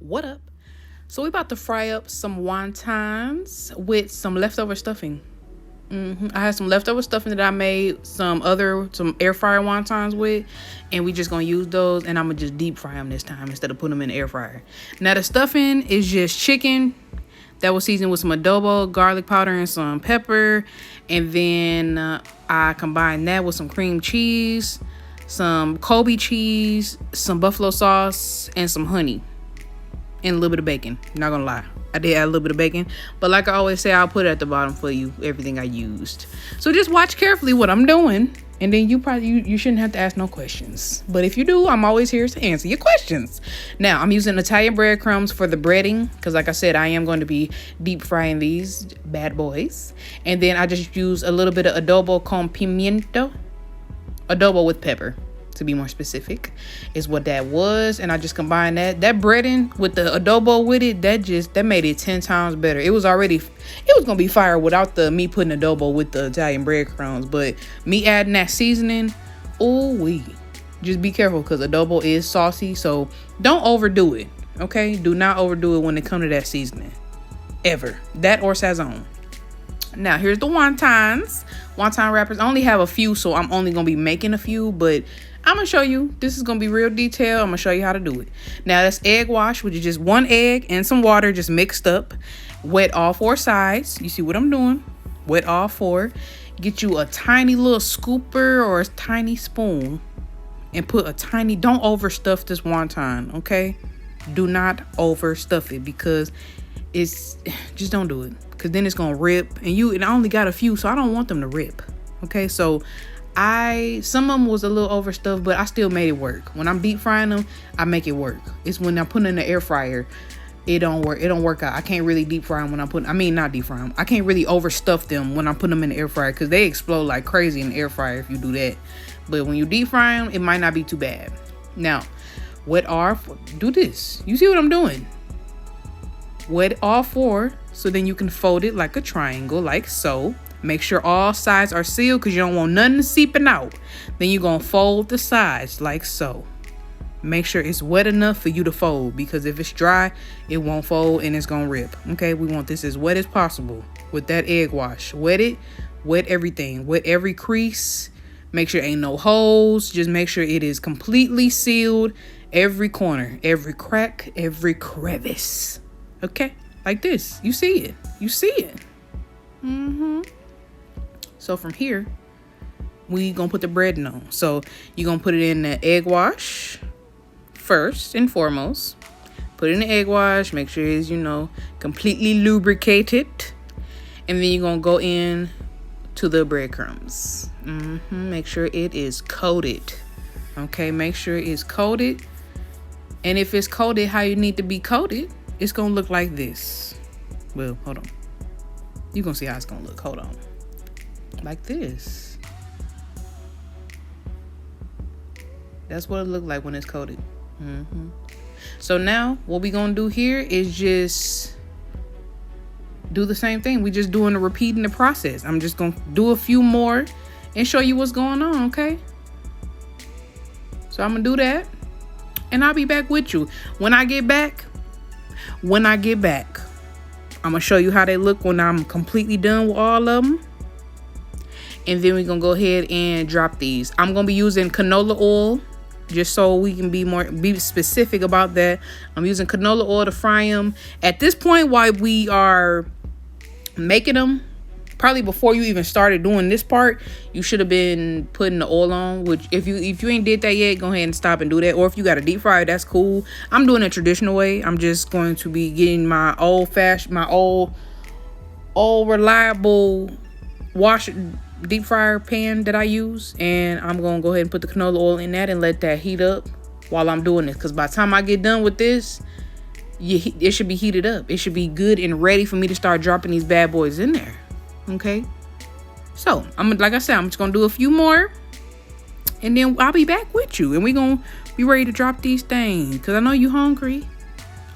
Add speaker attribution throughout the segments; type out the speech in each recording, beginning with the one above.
Speaker 1: What up? So we about to fry up some wontons with some leftover stuffing. I had some leftover stuffing that I made some air fryer wontons with, and we just gonna use those, and I'm gonna just deep fry them this time instead of putting them in the air fryer. Now the stuffing is just chicken that was seasoned with some adobo, garlic powder, and some pepper, and then I combined that with some cream cheese, some Colby cheese, some buffalo sauce, and some honey, and a little bit of bacon. Not gonna lie, I did add a little bit of bacon, but like I always say, I'll put it at the bottom for you, everything I used. So just watch carefully what I'm doing, and then you shouldn't have to ask no questions. But if you do, I'm always here to answer your questions. Now I'm using Italian breadcrumbs for the breading, because like I said, I am going to be deep frying these bad boys. And then I just use a little bit of adobo con pimiento, adobo with pepper, to be more specific, is what that was. And I just combined that breading with the adobo with it. That made it 10 times better. It was gonna be fire without me putting adobo with the Italian breadcrumbs, but me adding that seasoning, just be careful, because adobo is saucy, so don't overdo it. Okay, do not overdo it when it comes to that seasoning, ever. That or sazon. Now here's the wontons. Wonton wrappers. I only have a few, so I'm only gonna be making a few, but I'm gonna show you. This is gonna be real detailed. I'm gonna show you how to do it. Now that's egg wash, which is just 1 egg and some water just mixed up. Wet all 4 sides. You see what I'm doing? Wet all 4. Get you a tiny little scooper or a tiny spoon and put don't overstuff this wonton, okay? Do not overstuff it, because just don't do it, because then it's gonna rip, and I only got a few, so I don't want them to rip. Okay, so some of them was a little overstuffed, but I still made it work. When I'm deep frying them, I make it work. It's when I put it in the air fryer, it don't work out. I can't really deep fry them not deep fry them. I can't really overstuff them when I put them in the air fryer, because they explode like crazy in the air fryer if you do that. But when you deep fry them, it might not be too bad. Now, do this. You see what I'm doing? Wet all 4, so then you can fold it like a triangle, like so. Make sure all sides are sealed, because you don't want nothing seeping out. Then you're gonna fold the sides like so. Make sure it's wet enough for you to fold, because if it's dry, it won't fold and it's gonna rip. Okay, we want this as wet as possible with that egg wash. Wet it, wet everything, wet every crease. Make sure ain't no holes. Just make sure it is completely sealed. Every corner, every crack, every crevice. Okay, like this. You see it. You see it. So from here, we gonna put the breading on. So you're gonna put it in the egg wash first and foremost. Put it in the egg wash. Make sure it's, completely lubricated. And then you're gonna go in to the breadcrumbs. Make sure it is coated. Okay, make sure it's coated. And if it's coated how you need to be coated, it's gonna look like this. Well, hold on. You're gonna see how it's gonna look. Hold on. Like this. That's what it looked like when it's coated. So now what we gonna do here is just do the same thing. We just repeating the process. I'm just gonna do a few more and show you what's going on, okay? So I'm gonna do that, and I'll be back with you. When I get back, I'm gonna show you how they look when I'm completely done with all of them. And then we're gonna go ahead and drop these. I'm gonna be using canola oil, just so we can be specific about that. I'm using canola oil to fry them. At this point, while we are making them, probably before you even started doing this part, you should have been putting the oil on. Which if you ain't did that yet, go ahead and stop and do that. Or if you got a deep fryer, that's cool. I'm doing a traditional way. I'm just going to be getting my old reliable deep fryer pan that I use, and I'm gonna go ahead and put the canola oil in that and let that heat up while I'm doing this, because by the time I get done with this, it should be heated up. It should be good and ready for me to start dropping these bad boys in there. Okay, so like I said, I'm just gonna do a few more, and then I'll be back with you, and we're gonna be ready to drop these things, because I know you hungry.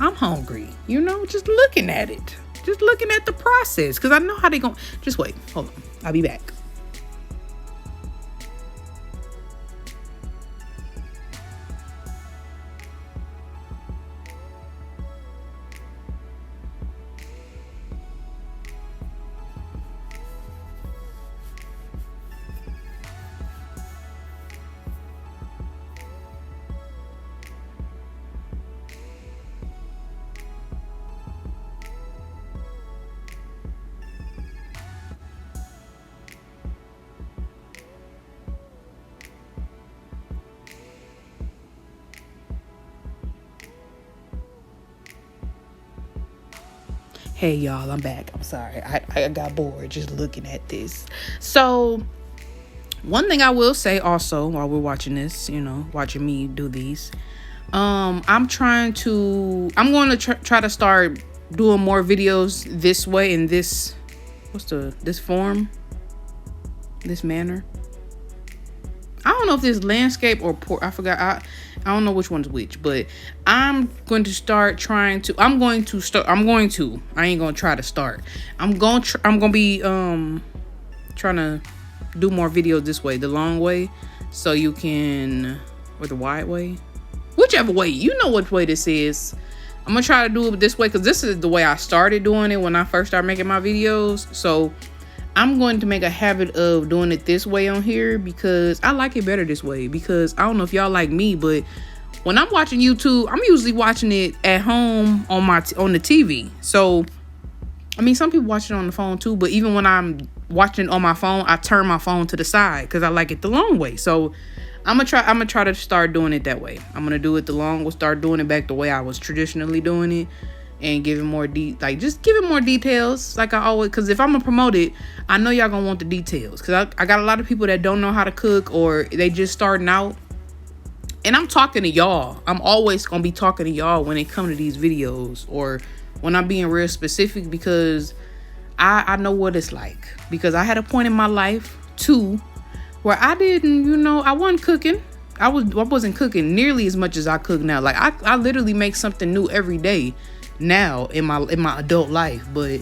Speaker 1: I'm hungry, just looking at it, just looking at the process, because I know how they gonna. Just wait, hold on, I'll be back. Hey y'all, I'm back. I'm sorry. I got bored just looking at this. So one thing I will say also while we're watching this, watching me do these, I'm going to try to start doing more videos this way in this, this form, this manner. I don't know if this landscape or I forgot. I don't know which one's which, but I'm going to start I ain't going to try to start. I'm going to be trying to do more videos this way, the long way, so you can, or the wide way, whichever way, which way this is. I'm gonna try to do it this way because this is the way I started doing it when I first started making my videos. So I'm going to make a habit of doing it this way on here because I like it better this way. Because I don't know if y'all like me, but when I'm watching YouTube, I'm usually watching it at home on the TV. So I mean, some people watch it on the phone too, but even when I'm watching it on my phone, I turn my phone to the side because I like it the long way. So I'm gonna try to start doing it that way. I'm gonna do it the long way, start doing it back the way I was traditionally doing it, and giving more just giving more details like I always. Because if I'm gonna promote it, I know y'all gonna want the details. Because I got a lot of people that don't know how to cook or they just starting out, and I'm talking to y'all. I'm always gonna be talking to y'all when it comes to these videos or when I'm being real specific because I know what it's like. Because I had a point in my life too where I didn't, I wasn't cooking. I wasn't cooking nearly as much as I cook now. Like I literally make something new every day now in my adult life. But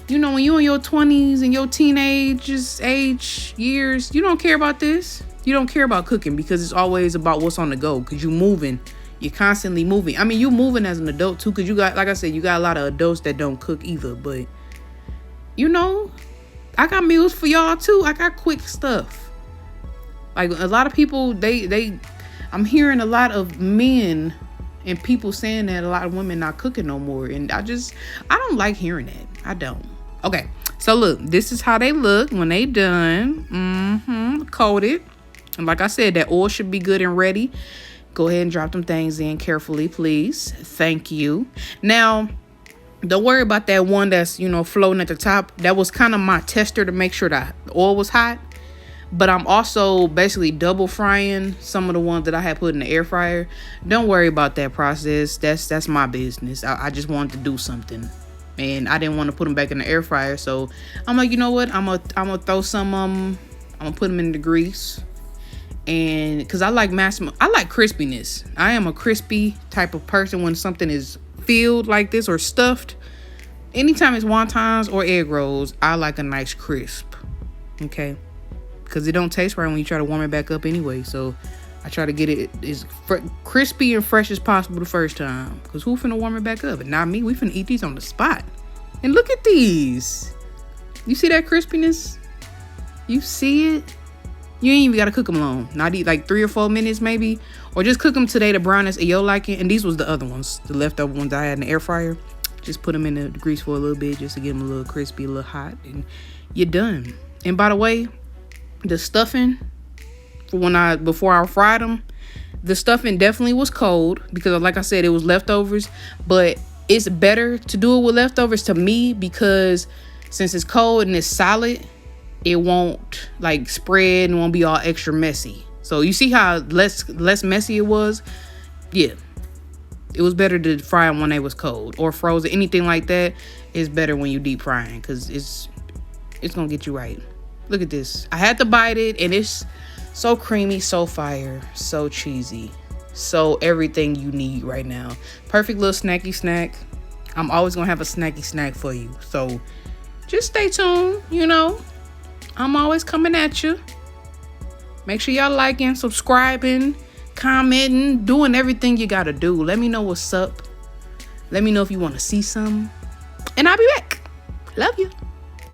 Speaker 1: when you're in your 20s and your teenage age years, you don't care about this. You don't care about cooking because it's always about what's on the go. Because you're moving. You're constantly moving. I mean, you're moving as an adult too. Because you got, like I said, you got a lot of adults that don't cook either. But I got meals for y'all too. I got quick stuff. Like a lot of people, I'm hearing a lot of men and people saying that a lot of women not cooking no more. And I don't like hearing that. I don't. Okay. So look, this is how they look when they done. Coated. And like I said, that oil should be good and ready. Go ahead and drop them things in carefully, please. Thank you. Now, don't worry about that one that's, floating at the top. That was kind of my tester to make sure that the oil was hot. But I'm also basically double frying some of the ones that I had put in the air fryer. Don't worry about that process. That's my business. I just wanted to do something. And I didn't want to put them back in the air fryer. So I'm like, you know what? I'm gonna throw some, I'm gonna put them in the grease. And because I like crispiness. I am a crispy type of person when something is filled like this or stuffed. Anytime it's wontons or egg rolls, I like a nice crisp. Okay. Because it don't taste right when you try to warm it back up anyway. So I try to get it as crispy and fresh as possible the first time. Because who finna warm it back up? And not me. We finna eat these on the spot. And look at these. You see that crispiness? You see it? You ain't even got to cook them long. Not eat like 3 or 4 minutes maybe. Or just cook them today the brownness of your liking. And these was the other ones. The leftover ones I had in the air fryer. Just put them in the grease for a little bit. Just to get them a little crispy, a little hot. And you're done. And by the way, the stuffing before I fried them, the stuffing definitely was cold because like I said, it was leftovers. But it's better to do it with leftovers to me because since it's cold and it's solid, it won't like spread and won't be all extra messy. So you see how less messy it was? Yeah. It was better to fry them when they was cold or frozen. Anything like that is better when you deep frying because it's gonna get you right. Look at this. I had to bite it and it's so creamy, so fire, so cheesy, so everything you need right now. Perfect little snacky snack. I'm always gonna have a snacky snack for you. So just stay tuned, I'm always coming at you. Make sure y'all liking, subscribing, commenting, doing everything you gotta do. Let me know what's up. Let me know if you want to see something. And I'll be back. Love you.